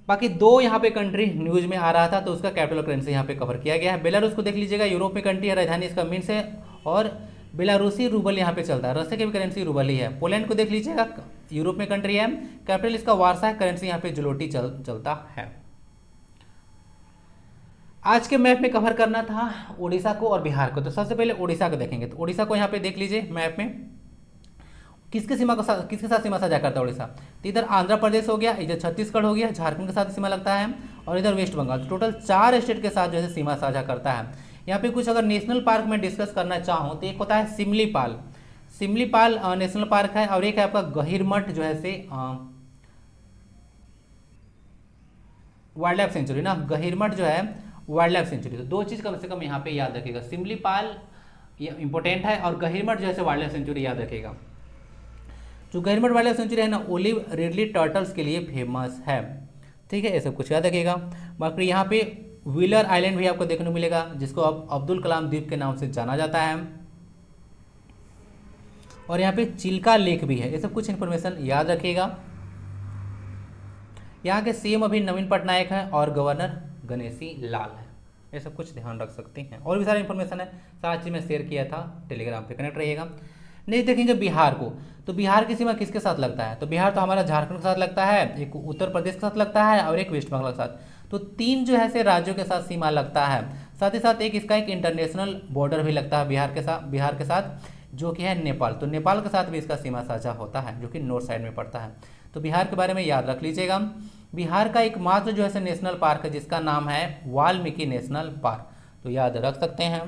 बाकी दो यहाँ पे कंट्री न्यूज में आ रहा था, तो उसका कैपिटल करेंसी यहाँ पे कवर किया गया है। बेलारूस को देख लीजिएगा, यूरोप में कंट्री है, राजधानी इसका मिन्स है और बेलारूसी रूबल यहाँ पे चलता है। रशिया की भी करेंसी रूबल ही है। पोलैंड को देख लीजिएगा, यूरोप में कंट्री है, कैपिटल इसका वार्सा है, करेंसी यहाँ पे जुलोटी चलता है। आज के मैप में कवर करना था उड़ीसा को और बिहार को, तो सबसे पहले उड़ीसा को देखेंगे। तो उड़ीसा को यहाँ पे देख लीजिए मैप में, किसके साथ सीमा साझा करता है उड़ीसा। तो इधर आंध्र प्रदेश हो गया, इधर छत्तीसगढ़ हो गया, झारखंड के साथ सीमा लगता है और इधर वेस्ट बंगाल। टोटल 4 स्टेट के साथ जो है सीमा साझा करता है। यहाँ पे कुछ अगर नेशनल पार्क में डिस्कस करना चाहूँ तो एक होता है सिमलीपाल नेशनल पार्क है, और एक है आपका गहिरमठ जो है से वाइल्ड लाइफ सेंचुरी ना, गहिरमठ जो है वाइल्ड लाइफ सेंचुरी। तो दो चीज़ कम से कम यहाँ पे याद रखिएगा, सिमलीपाल ये इंपॉर्टेंट है और गहिरमठ जो है वाइल्ड लाइफ सेंचुरी याद रखिएगा। जो गहिरमठ वाइल्ड लाइफ सेंचुरी है ना, ओलिव रिडली टर्टल्स के लिए फेमस है, ठीक है। ये सब कुछ याद रखिएगा। बाकी यहाँ पे व्हीलर आइलैंड भी आपको देखने को मिलेगा, जिसको अब अब्दुल कलाम द्वीप के नाम से जाना जाता है, और यहाँ पे चिल्का लेक भी है। ये सब कुछ इन्फॉर्मेशन याद रखिएगा। यहाँ के सीएम अभी नवीन पटनायक हैं और गवर्नर गणेशी लाल है। ये सब कुछ ध्यान रख सकते हैं। और भी सारा इन्फॉर्मेशन है, सारा चीज़ मैं शेयर किया था, टेलीग्राम पे कनेक्ट रहिएगा। नहीं देखेंगे बिहार को, तो बिहार की सीमा किसके साथ लगता है, तो बिहार तो हमारा झारखंड के साथ लगता है, एक उत्तर प्रदेश के साथ लगता है और एक वेस्ट बंगाल के साथ। तो 3 जो है से राज्यों के साथ सीमा लगता है। साथ ही साथ इसका एक इंटरनेशनल बॉर्डर भी लगता है बिहार के साथ, जो कि है नेपाल। तो नेपाल के साथ भी इसका सीमा साझा होता है, जो कि नॉर्थ साइड में पड़ता है। तो बिहार के बारे में याद रख लीजिएगा। बिहार का एकमात्र जो है नेशनल पार्क है, जिसका नाम है वाल्मीकि नेशनल पार्क, तो याद रख सकते हैं।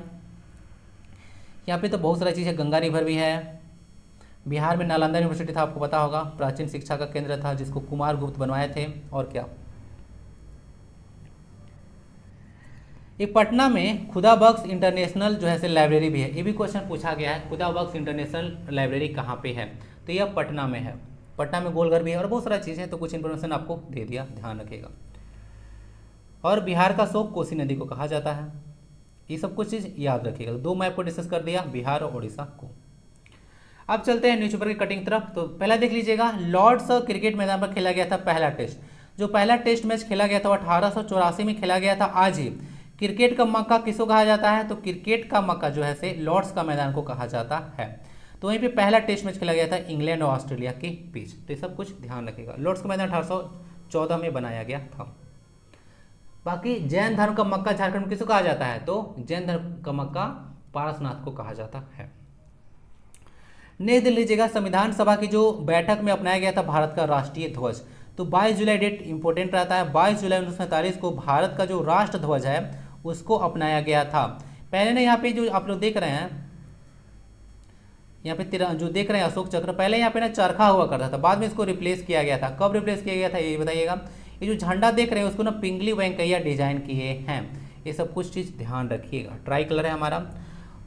यहाँ पे तो बहुत सारी चीज़ें, गंगा रिवर भी है। बिहार में नालंदा यूनिवर्सिटी था, आपको पता होगा, प्राचीन शिक्षा का केंद्र था, जिसको कुमार गुप्त बनवाए थे। और क्या, एक पटना में खुदा बख्श इंटरनेशनल जो है से लाइब्रेरी भी है, ये भी क्वेश्चन पूछा गया है, खुदा बख्श इंटरनेशनल लाइब्रेरी कहाँ पे है, तो यह पटना में है। पटना में गोलघर भी है और बहुत सारा चीज़ है, तो कुछ इन्फॉर्मेशन आपको दे दिया, ध्यान रखिएगा। और बिहार का शोक कोसी नदी को कहा जाता है, ये सब कुछ चीज़ याद रखिएगा। तो 2 मैप को डिस्कस कर दिया, बिहार और उड़ीसा को। अब चलते हैं न्यूज़पेपर की कटिंग तरफ। तो पहला देख लीजिएगा, लॉर्ड्स क्रिकेट मैदान पर खेला गया था पहला टेस्ट। जो पहला टेस्ट मैच खेला गया था वो 1884 में खेला गया था आज ही। क्रिकेट का मक्का किसको कहा जाता है, तो क्रिकेट का मक्का जो है से लॉर्ड्स का मैदान को कहा जाता है। तो वहीं पे पहला टेस्ट मैच खेला गया था इंग्लैंड और ऑस्ट्रेलिया के बीच। तो ये सब कुछ ध्यान रखिएगा। लॉर्ड्स का मैदान 1814 में बनाया गया था। बाकी जैन धर्म का मक्का झारखंड में किसको कहा जाता है, तो जैन धर्म का मक्का पारसनाथ को कहा जाता है। नेक्स्ट देख लीजिएगा, संविधान सभा की जो बैठक में अपनाया गया था भारत का राष्ट्रीय ध्वज। तो 22 जुलाई डेट इंपॉर्टेंट रहता है। 22 जुलाई 1947 को भारत का जो राष्ट्र ध्वज है उसको अपनाया गया था। पहले ना यहाँ पे जो आप लोग देख रहे हैं, यहाँ पे जो देख रहे हैं अशोक चक्र, पहले यहाँ पे ना चरखा हुआ करता था, बाद में इसको रिप्लेस किया गया था। कब रिप्लेस किया गया था ये बताइएगा। ये जो झंडा देख रहे हैं उसको ना पिंगली वेंकैया डिजाइन किए हैं। ये सब कुछ चीज़ ध्यान रखिएगा। ट्राई कलर है हमारा,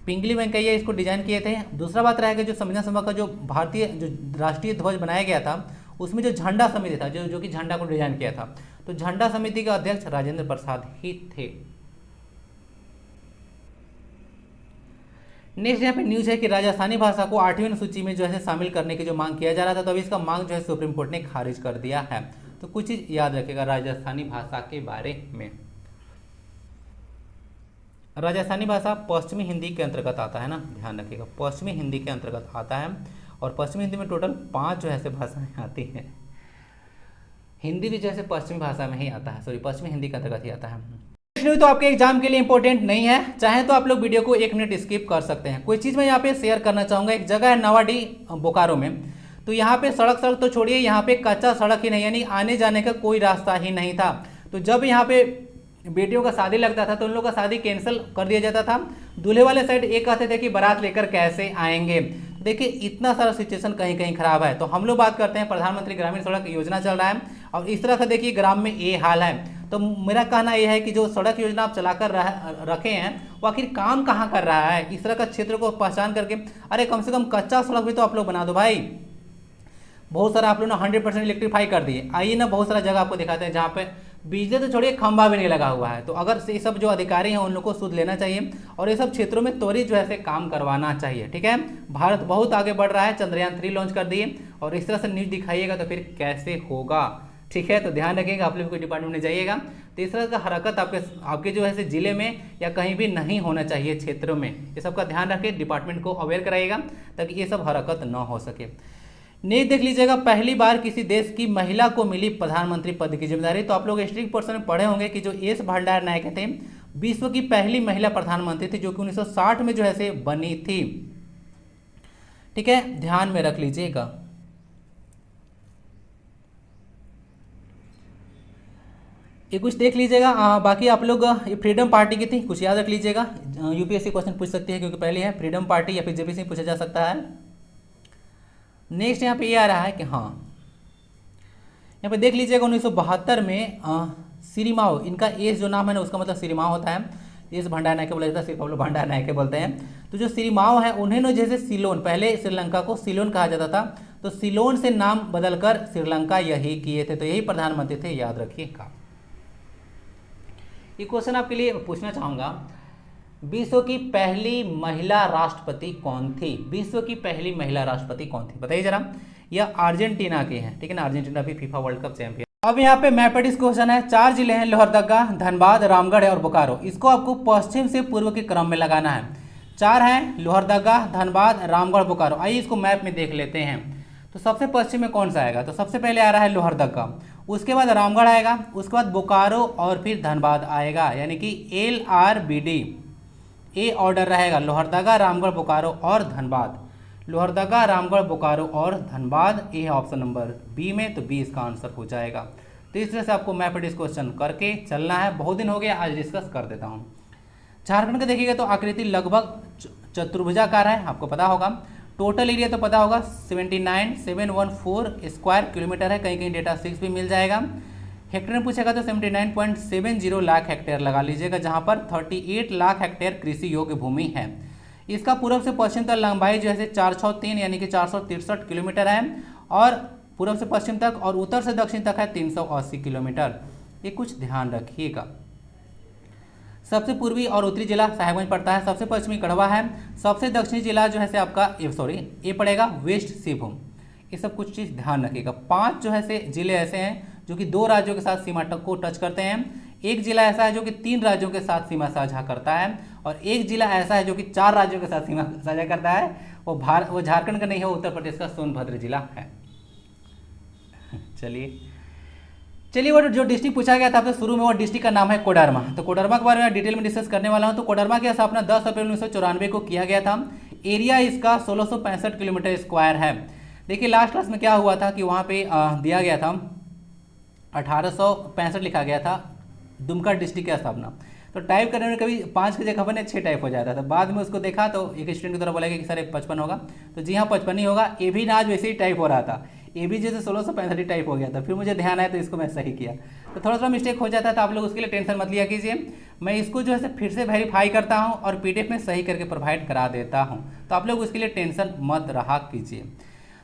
पिंगली वेंकैया इसको डिजाइन किए थे। दूसरा बात रहेगा, जो संविधान सभा का जो भारतीय जो राष्ट्रीय ध्वज बनाया गया था उसमें जो झंडा समिति था जो कि झंडा को डिजाइन किया था, तो झंडा समिति के अध्यक्ष राजेंद्र प्रसाद ही थे। नेक्स्ट यहाँ पे न्यूज है कि राजस्थानी भाषा को 8वीं अनुसूची में जो है शामिल करने की जो मांग किया जा रहा था, तो अभी इसका मांग जो है सुप्रीम कोर्ट ने खारिज कर दिया है। तो कुछ चीज याद रखेगा राजस्थानी भाषा के बारे में। राजस्थानी भाषा पश्चिमी हिंदी के अंतर्गत आता है ना, ध्यान रखिएगा, पश्चिमी हिंदी के अंतर्गत आता है। और पश्चिमी हिंदी में टोटल 5 जो है भाषाएं आती हैं। हिंदी भी जैसे पश्चिमी भाषा में ही आता है, सॉरी पश्चिमी हिंदी के अंतर्गत ही आता है। तो आपके एग्जाम के लिए इंपॉर्टेंट नहीं है, चाहे तो आप लोग वीडियो को 1 मिनट स्किप कर सकते हैं। कोई चीज़ मैं यहाँ पे शेयर करना चाहूँगा। एक जगह है नवाडी बोकारो में, तो यहाँ पे सड़क तो छोड़िए, यहाँ पे कच्चा सड़क ही नहीं, यानी आने जाने का कोई रास्ता ही नहीं था। तो जब यहाँ पे बेटियों का शादी लगता था तो उन लोगों का शादी कैंसिल कर दिया जाता था। दूल्हे वाले साइड एक कहते थे कि बारात लेकर कैसे आएंगे। देखिए इतना सारा सिचुएशन कहीं कहीं खराब है। तो हम लोग बात करते हैं प्रधानमंत्री ग्रामीण सड़क योजना चल रहा है और इस तरह का देखिए ग्राम में ये हाल है। तो मेरा कहना यह है कि जो सड़क योजना आप चलाकर रखे हैं वो आखिर काम कहाँ कर रहा है। इस तरह का क्षेत्र को पहचान करके अरे कम से कम कच्चा सड़क भी तो आप लोग बना दो भाई। बहुत सारा आप लोग ना 100% इलेक्ट्रीफाई कर दिए। आइए ना बहुत सारा जगह आपको दिखाते हैं जहाँ पे बिजली तो छोड़िए खंभा भी नहीं लगा हुआ है। तो अगर ये सब जो अधिकारी हैं उन लोग को सुध लेना चाहिए और ये सब क्षेत्रों में त्वरित जो है से काम करवाना चाहिए। ठीक है, भारत बहुत आगे बढ़ रहा है, चंद्रयान 3 लॉन्च कर दिए और इस तरह से न्यूज दिखाइएगा तो फिर कैसे होगा। ठीक है, तो ध्यान रखिएगा, आप लोग कोई डिपार्टमेंट में जाइएगा तो इस तरह का हरकत आपके जो है जिले में या कहीं भी नहीं होना चाहिए क्षेत्रों में। ये सब का ध्यान रखें, डिपार्टमेंट को अवेयर कराइएगा ताकि ये सब हरकत न हो सके। नेक्स्ट देख लीजिएगा, पहली बार किसी देश की महिला को मिली प्रधानमंत्री पद की जिम्मेदारी। तो आप लोग हिस्ट्री पोर्शन में पढ़े होंगे कि जो एस भंडार नायक थे विश्व की पहली महिला प्रधानमंत्री थी जो कि 1960 में जो है से बनी थी। ठीक है, ध्यान में रख लीजिएगा। ये कुछ देख लीजिएगा। बाकी आप लोग ये फ्रीडम पार्टी की थी, कुछ याद रख लीजिएगा। यूपीएससी क्वेश्चन पूछ सकती है क्योंकि पहले है फ्रीडम पार्टी या फिर जेपीसी पूछा जा सकता है। नेक्स्ट यहाँ पे ये आ रहा है कि हाँ यहाँ पे देख लीजिएगा 1972 में सिरिमाओ, इनका एस जो नाम है ना उसका मतलब सिरिमाओ होता है। एस भंडार नायके बोला जाता है, सिर्फ हम लोग भंडार नायके बोलते हैं। तो जो सिरिमाओ है उन्हें ना जैसे सिलोन, पहले श्रीलंका को सिलोन कहा जाता था, तो सिलोन से नाम बदलकर श्रीलंका यही किए थे। तो यही प्रधानमंत्री थे, याद रखिएगा। ये क्वेश्चन आपके लिए पूछना चाहूँगा, विश्व की पहली महिला राष्ट्रपति कौन थी? विश्व की पहली महिला राष्ट्रपति कौन थी बताइए जरा। यह अर्जेंटीना के हैं, ठीक है ना, अर्जेंटीना भी फीफा वर्ल्ड कप चैंपियन। अब यहाँ पे मैथमेटिक्स क्वेश्चन है। 4 जिले हैं, लोहरदगा, धनबाद, रामगढ़ और बोकारो। इसको आपको पश्चिम से पूर्व के क्रम में लगाना है। 4 हैं, लोहरदगा, धनबाद, रामगढ़, बोकारो। आइए इसको मैप में देख लेते हैं। तो सबसे पश्चिम में कौन सा आएगा? तो सबसे पहले आ रहा है लोहरदगा, उसके बाद रामगढ़ आएगा, उसके बाद बोकारो और फिर धनबाद आएगा, यानी कि LRBD ए ऑर्डर रहेगा। लोहरदगा, रामगढ़, बोकारो और धनबाद। लोहरदगा, रामगढ़, बोकारो और धनबाद, ये है ऑप्शन नंबर बी में, तो बी इसका आंसर हो जाएगा। तो इस तरह से आपको मैथमेटिक्स क्वेश्चन करके चलना है। बहुत दिन हो गया, आज डिस्कस कर देता हूँ। झारखंड का देखिएगा तो आकृति लगभग चतुर्भुजाकार है, आपको पता होगा। टोटल एरिया तो पता होगा 79714 स्क्वायर किलोमीटर है, कहीं कहीं डेटा 6 भी मिल जाएगा। हेक्टेयर में पूछेगा तो 79.70 लाख हेक्टेयर लगा लीजिएगा, जहाँ पर 38 लाख हेक्टेयर कृषि योग्य भूमि है। इसका पूर्व से पश्चिम तक लंबाई जो है 403 यानी कि 463 किलोमीटर है, और पूर्व से पश्चिम तक और उत्तर से दक्षिण तक है 380 किलोमीटर। ये कुछ ध्यान रखिएगा। सबसे पूर्वी और उत्तरी जिला साहेबगंज पड़ता है, सबसे पश्चिमी गढ़वा है, सबसे दक्षिणी जिला जो है से आपका ये पड़ेगा वेस्ट सिंहभूम। ये सब कुछ चीज़ ध्यान रखिएगा। 5 जो है से जिले ऐसे हैं जो कि 2 राज्यों के साथ सीमा को टच करते हैं, एक जिला ऐसा है जो कि 3 राज्यों के साथ सीमा साझा करता है, और एक जिला ऐसा है जो कि 4 राज्यों के साथ सीमा साझा करता है। वो झारखंड का नहीं है, उत्तर प्रदेश का सोनभद्र जिला है। चलिए वो जो डिस्ट्रिक्ट पूछा गया था आपसे शुरू में, वो डिस्ट्रिक्ट का नाम है कोडरमा। तो कोडरमा के बारे में डिटेल में डिस्कस करने वाला हूं। तो कोडरमा की स्थापना 10 अप्रैल 1994 को किया गया था। एरिया इसका 1665 किलोमीटर स्क्वायर है। देखिए लास्ट क्लास में क्या हुआ था कि वहाँ पे दिया गया था 1865 लिखा गया था दुमका डिस्ट्रिक्ट की स्थापना। तो टाइप करने में कभी 5 की जगह बने 6 टाइप हो जाता था। बाद में उसको देखा तो एक स्टूडेंट की तरफ बोला कि सर 55 होगा, तो जी हाँ 55 ही होगा। ए भी आज वैसे ही टाइप हो रहा था, ए भी जैसे 1665 टाइप हो गया था। फिर मुझे ध्यान आया तो इसको मैं सही किया। तो थोड़ा सा मिस्टेक हो जाता है, तो आप लोग उसके लिए टेंशन मत लिया कीजिए। मैं इसको जो है फिर से वेरीफाई करता हूँ और PDF में सही करके प्रोवाइड करा देता हूँ, तो आप लोग उसके लिए टेंशन मत रहा कीजिए।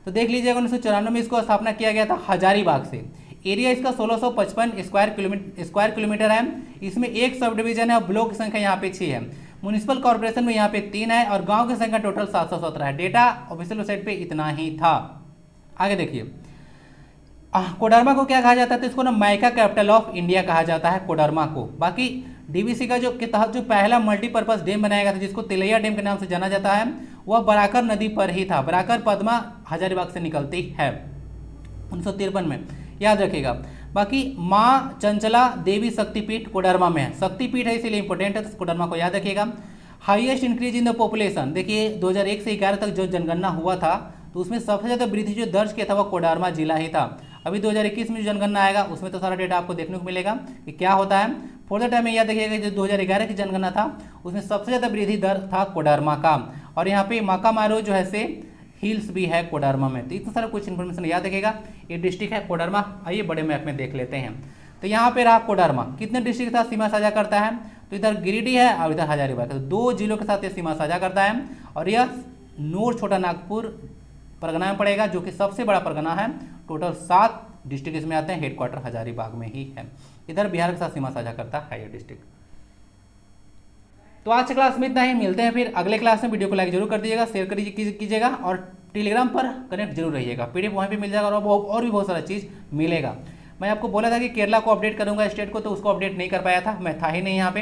तो देख लीजिएगा 1994 में इसको स्थापना किया गया था हजारीबाग से। एरिया इसका 1655 स्क्वायर किलोमीटर है। इसमें एक सब डिवीजन है और ब्लॉक की संख्या यहाँ पे 6 है। म्यूनिसिपल कॉर्पोरेशन में यहाँ पे 3 है और गांव की संख्या टोटल 717 है। डेटा ऑफिशियल वेबसाइट पे इतना ही था। आगे देखिए कोडरमा को क्या कहा जाता है, तो इसको ना माइका कैपिटल ऑफ इंडिया कहा जाता है कोडरमा को। बाकी DVC का जो के तहत जो पहला मल्टीपर्पज डैम बनाया गया था, जिसको तिलैया डैम के नाम से जाना जाता है, वह बराकर नदी पर ही था। बराकर पद्मा हजारीबाग से निकलती है 1953 में, याद रखिएगा। बाकी माँ चंचला देवी शक्तिपीठ कोडरमा में है, शक्तिपीठ है इसीलिए इंपॉर्टेंट है, तो कोडरमा को याद रखिएगा। Highest increase in the population, देखिए 2001 से 11 तक जो जनगणना हुआ था, तो उसमें सबसे ज़्यादा वृद्धि जो दर्ज किया था वह कोडरमा जिला ही था। अभी 2021 में जो जनगणना आएगा उसमें तो सारा डेटा आपको देखने को मिलेगा कि क्या होता है। फॉर द टाइम में याद रखिएगा जो 2011 की जनगणना था उसमें सबसे ज़्यादा वृद्धि दर था कोडरमा का, और यहाँ पे माकामारो जो है से हिल्स भी है कोडरमा में। तो इतना सारा कुछ इन्फॉर्मेशन याद रखिएगा। ये डिस्ट्रिक्ट है कोडरमा। आइए बड़े मैप में देख लेते हैं। तो यहाँ पे रहा कोडरमा कितने डिस्ट्रिक्ट के साथ सीमा साझा करता है, तो इधर गिरिडीह है और इधर हजारीबाग है। तो 2 जिलों के साथ ये सीमा साझा करता है, और यह नूर छोटा नागपुर परगना में पड़ेगा, जो कि सबसे बड़ा परगना है। टोटल 7 डिस्ट्रिक्ट इसमें आते हैं, हेडक्वार्टर हजारीबाग में ही है। इधर बिहार के साथ सीमा साझा करता है ये डिस्ट्रिक्ट। तो आज की क्लास में इतना ही, मिलते हैं फिर अगले क्लास में। वीडियो को लाइक जरूर कर दीजिएगा, शेयर कीजिएगा, और टेलीग्राम पर कनेक्ट जरूर रहिएगा। PDF वहीं पे मिल जाएगा और भी बहुत सारा चीज़ मिलेगा। मैं आपको बोला था कि केरला को अपडेट करूंगा स्टेट को, तो उसको अपडेट नहीं कर पाया था, मैं था ही नहीं यहाँ पे,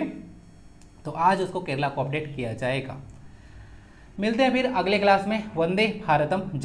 तो आज उसको केरला को अपडेट किया जाएगा। मिलते हैं फिर अगले क्लास में। वंदे भारतम। जय